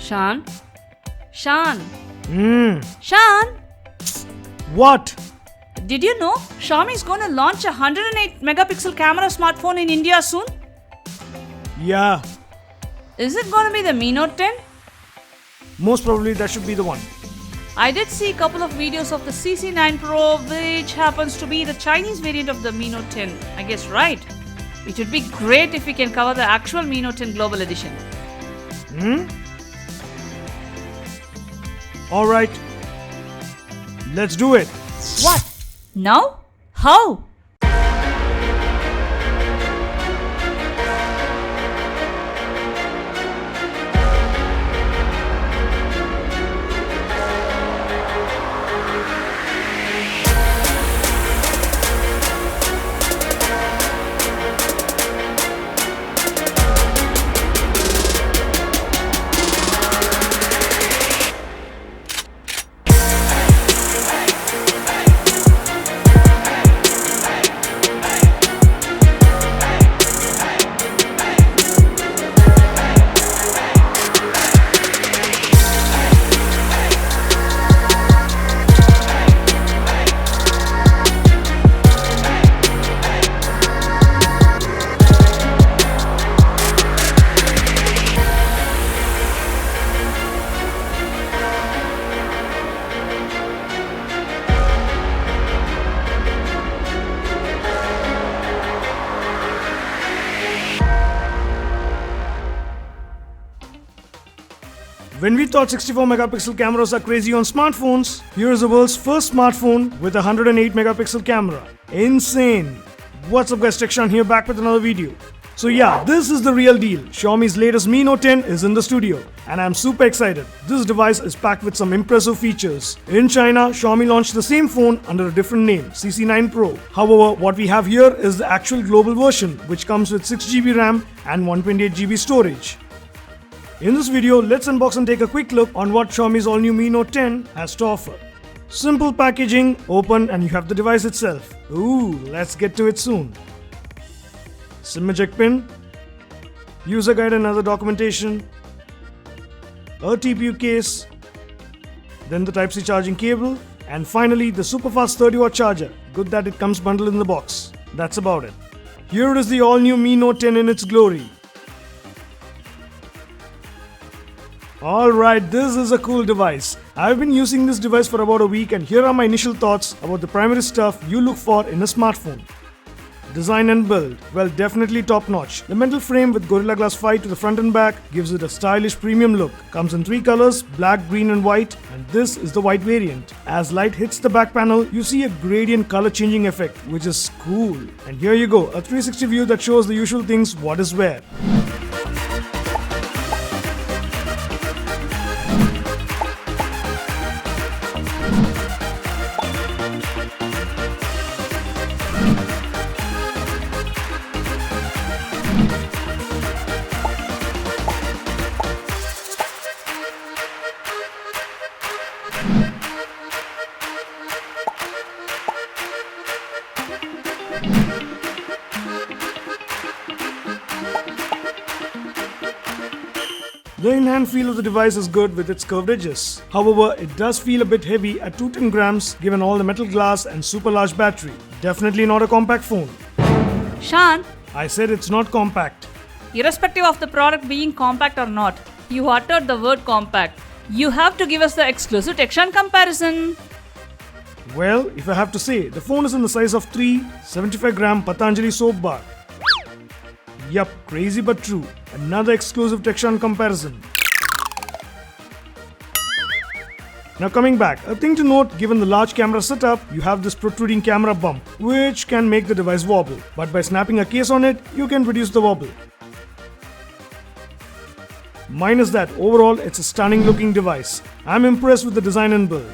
Shan? Shan? Shan? What? Did you know Xiaomi is going to launch a 108 megapixel camera smartphone in India soon? Yeah, Is it going to be the Mi Note 10? most probably that should be the one. I did see a couple of videos of the CC9 Pro, which happens to be the Chinese variant of the Mi Note 10. I guess, right? It would be great if we can cover the actual Mi Note 10 Global Edition. Alright, let's do it. What? Now? How? When we thought 64 megapixel cameras are crazy on smartphones, here is the world's first smartphone with a 108 megapixel camera. Insane! What's up guys, Tekshan here back with another video. So yeah, this is the real deal. Xiaomi's latest Mi Note 10 is in the studio and I'm super excited. This device is packed with some impressive features. In China, Xiaomi launched the same phone under a different name, CC9 Pro. However, what we have here is the actual global version, which comes with 6GB RAM and 128GB storage. In this video, let's unbox and take a quick look on what Xiaomi's all-new Mi Note 10 has to offer. Simple packaging, open and you have the device itself. Ooh, let's get to it soon. SIM eject pin, user guide and other documentation, a TPU case, then the Type-C charging cable, and finally the super fast 30-watt charger. Good that it comes bundled in the box. That's about it. Here is the all-new Mi Note 10 in its glory. Alright, this is a cool device. I've been using this device for about a week and here are my initial thoughts about the primary stuff you look for in a smartphone. Design and build. Well, definitely top notch. The metal frame with Gorilla Glass 5 to the front and back gives it a stylish premium look. Comes in 3 colors, black, green and white, and this is the white variant. As light hits the back panel, you see a gradient color changing effect, which is cool. And here you go, a 360 view that shows the usual things what is where. The in-hand feel of the device is good with its curved edges. However, it does feel a bit heavy at 210 grams given all the metal glass and super large battery. Definitely not a compact phone. Shan, I said it's not compact. irrespective of the product being compact or not, you uttered the word compact. You have to give us the exclusive Tekshan comparison. Well, if I have to say, the phone is in the size of 3 75-gram Patanjali soap bar. Yup, crazy but true. Another exclusive Tekshan comparison. Now coming back, a thing to note, given the large camera setup, you have this protruding camera bump, which can make the device wobble. But by snapping a case on it, you can reduce the wobble. Minus that, overall it's a stunning looking device. I'm impressed with the design and build.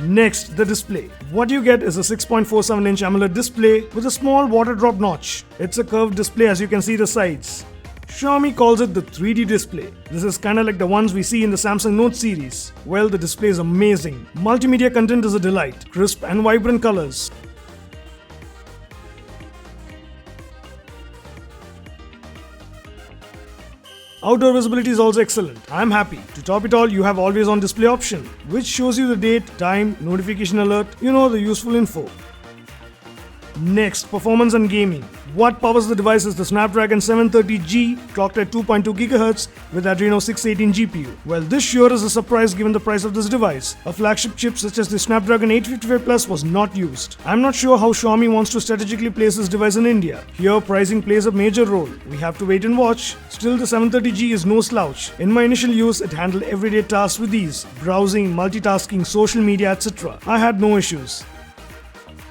Next, the display. What you get is a 6.47-inch AMOLED display with a small water drop notch. It's a curved display as you can see the sides. Xiaomi calls it the 3D display. This is kinda like the ones we see in the Samsung Note series. Well, the display is amazing. Multimedia content is a delight. Crisp and vibrant colors. Outdoor visibility is also excellent. I'm happy. To top it all, you have always on display option, which shows you the date, time, notification alert, the useful info. Next, performance and gaming. What powers the device is the Snapdragon 730G clocked at 2.2 GHz with Adreno 618 GPU. Well, this sure is a surprise given the price of this device. A flagship chip such as the Snapdragon 855 Plus was not used. I'm not sure how Xiaomi wants to strategically place this device in India. Here, pricing plays a major role. We have to wait and watch. Still, the 730G is no slouch. In my initial use, it handled everyday tasks with ease. Browsing, multitasking, social media, etc. I had no issues.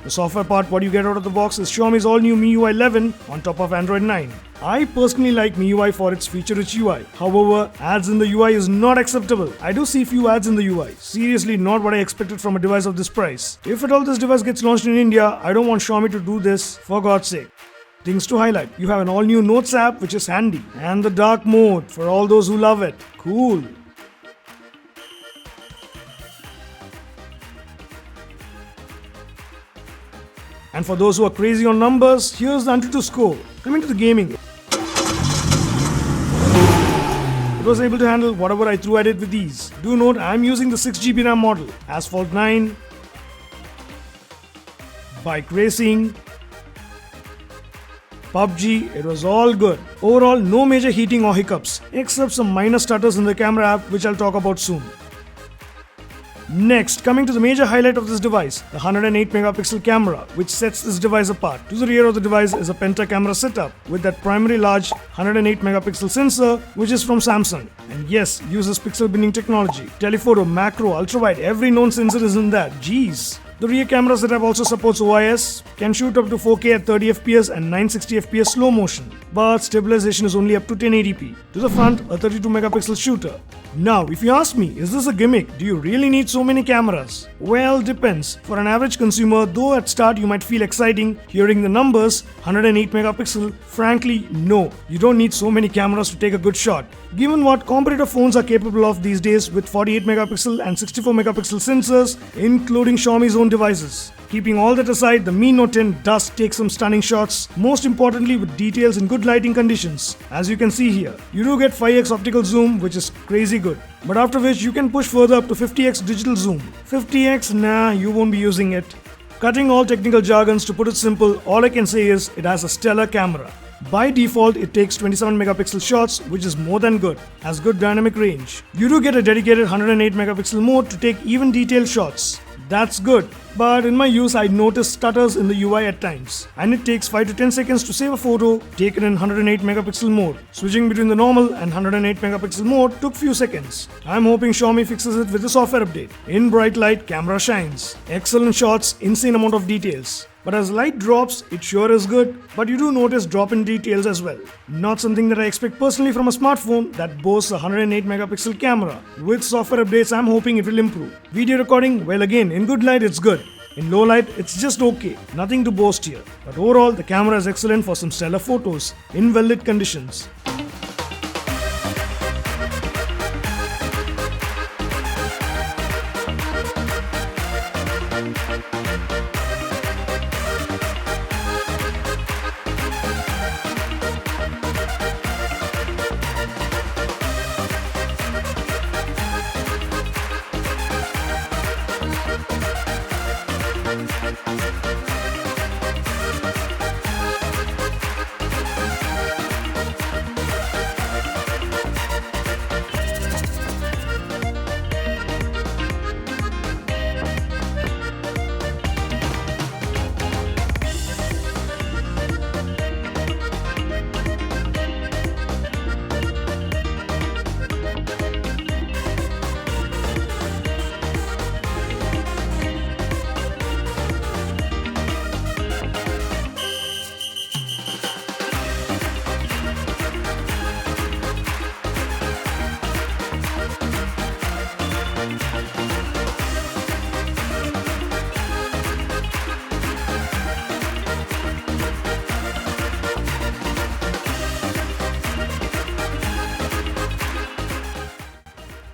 The software part, what you get out of the box is Xiaomi's all-new MIUI 11 on top of Android 9. I personally like MIUI for its feature-rich UI. However, ads in the UI is not acceptable. I do see few ads in the UI. Seriously, not what I expected from a device of this price. If at all this device gets launched in India, I don't want Xiaomi to do this, for God's sake. Things to highlight. You have an all-new Notes app, which is handy. And the dark mode, for all those who love it. Cool. And for those who are crazy on numbers, here's the Antutu score. Coming to the gaming. It was able to handle whatever I threw at it with ease. Do note, I'm using the 6GB RAM model. Asphalt 9, Bike Racing, PUBG, it was all good. Overall, no major heating or hiccups, except some minor stutters in the camera app, which I'll talk about soon. Next, coming to the major highlight of this device, the 108 megapixel camera, which sets this device apart. To the rear of the device is a Penta camera setup with that primary large 108 megapixel sensor, which is from Samsung. And yes, uses pixel binning technology. Telephoto, macro, ultrawide, every known sensor is in that. Jeez. The rear camera setup also supports OIS, can shoot up to 4K at 30 FPS and 960 FPS slow motion, but stabilization is only up to 1080p. To the front, a 32 megapixel shooter. Now, if you ask me, is this a gimmick? Do you really need so many cameras? Well, depends. For an average consumer, though at start you might feel exciting hearing the numbers, 108 megapixel, frankly, no. You don't need so many cameras to take a good shot. Given what competitor phones are capable of these days with 48 megapixel and 64 megapixel sensors, including Xiaomi's own devices. Keeping all that aside, the Mi Note 10 does take some stunning shots, most importantly with details in good lighting conditions. As you can see here, you do get 5x optical zoom, which is crazy good. But after which you can push further up to 50x digital zoom. 50x, nah, you won't be using it. Cutting all technical jargons, to put it simple, all I can say is it has a stellar camera. By default, it takes 27 megapixel shots, which is more than good, has good dynamic range. You do get a dedicated 108 megapixel mode to take even detailed shots. That's good, but in my use I noticed stutters in the UI at times, and it takes 5 to 10 seconds to save a photo taken in 108 megapixel mode. Switching between the normal and 108 megapixel mode took few seconds. I'm hoping Xiaomi fixes it with a software update. In bright light, camera shines. Excellent shots, insane amount of details. But as light drops, it sure is good, but you do notice drop in details as well. Not something that I expect personally from a smartphone that boasts a 108 megapixel camera. With software updates, I'm hoping it will improve. Video recording, well again, in good light it's good. In low light, it's just okay. Nothing to boast here. But overall, the camera is excellent for some stellar photos in well-lit conditions.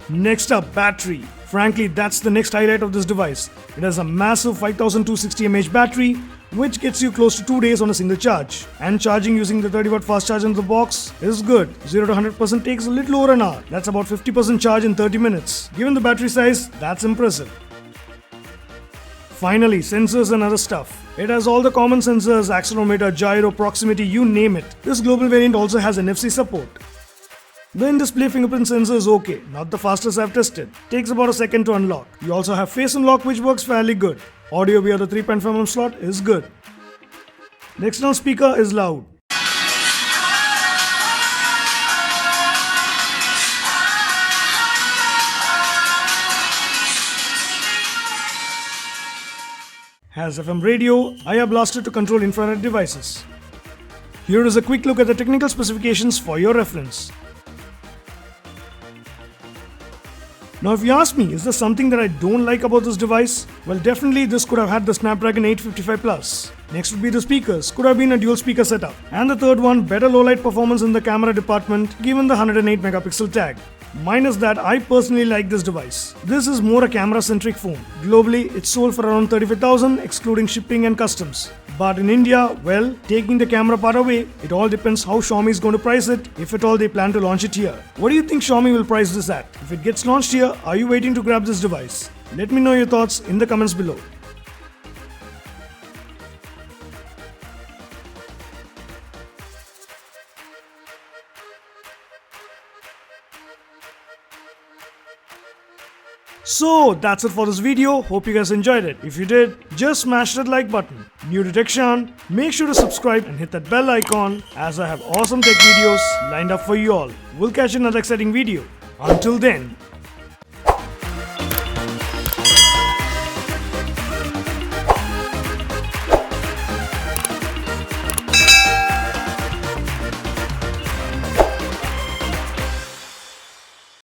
Next up, battery. Frankly, that's the next highlight of this device. It has a massive 5260 mAh battery, which gets you close to 2 days on a single charge. And charging using the 30 watt fast charger in the box is good. 0 to 100% takes a little over an hour. That's about 50% charge in 30 minutes. Given the battery size, that's impressive. Finally, sensors and other stuff. It has all the common sensors, accelerometer, gyro, proximity, you name it. This global variant also has NFC support. The in-display fingerprint sensor is okay, not the fastest I've tested. Takes about a second to unlock. You also have face unlock, which works fairly good. Audio via the 3.5mm slot is good. The external speaker is loud. Has FM radio, IR blaster to control infrared devices. Here is a quick look at the technical specifications for your reference. Now if you ask me, is there something that I don't like about this device? Well, definitely this could have had the Snapdragon 855 Plus. Next would be the speakers, could have been a dual speaker setup. And the third one, better low light performance in the camera department given the 108 megapixel tag. Minus that, I personally like this device. This is more a camera-centric phone. Globally, it's sold for around 35,000 excluding shipping and customs. But in India, well, taking the camera part away, it all depends how Xiaomi is going to price it, if at all they plan to launch it here. What do you think Xiaomi will price this at? If it gets launched here, are you waiting to grab this device? Let me know your thoughts in the comments below. So that's it for this video. Hope you guys enjoyed it. If you did, just smash that like button. New to TechShan, make sure to subscribe and hit that bell icon as I have awesome tech videos lined up for you all. We'll catch you in another exciting video. Until then,